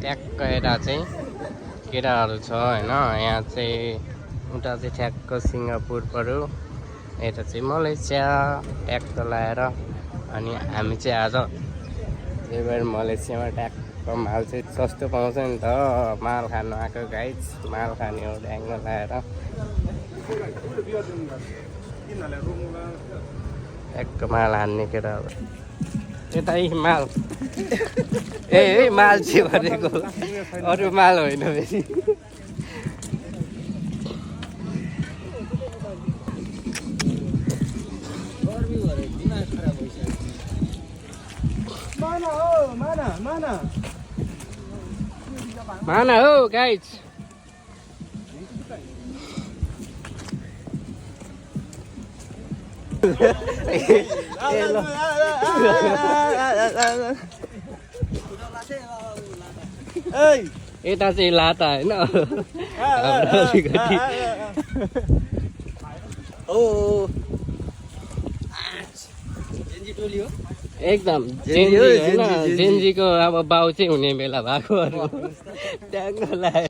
ट्याक्क यता चाहिँ केटाहरू छ होइन। यहाँ चाहिँ उता चाहिँ ठ्याक्क सिङ्गापुर पऱ्यो, यता चाहिँ मलेसिया ट्याक्क लाएर। अनि हामी चाहिँ आज त्यही भएर मलेसियामा ट्याक्क माल चाहिँ सस्तो पाउँछ नि त, माल खानु आएको गाइज, माल खाने हो ड्याङ्ग लाएर ट्याक्क माल हान्ने केटाहरू। यतै माल ए माल चाहिँ भनेको अरू माल होइन फेरि। माना हो गाइज। यता चाहिँ लाता होइन एकदम जेन्जीको अब बाउ चाहिँ हुने बेला भएको ट्याङ्ग लायो।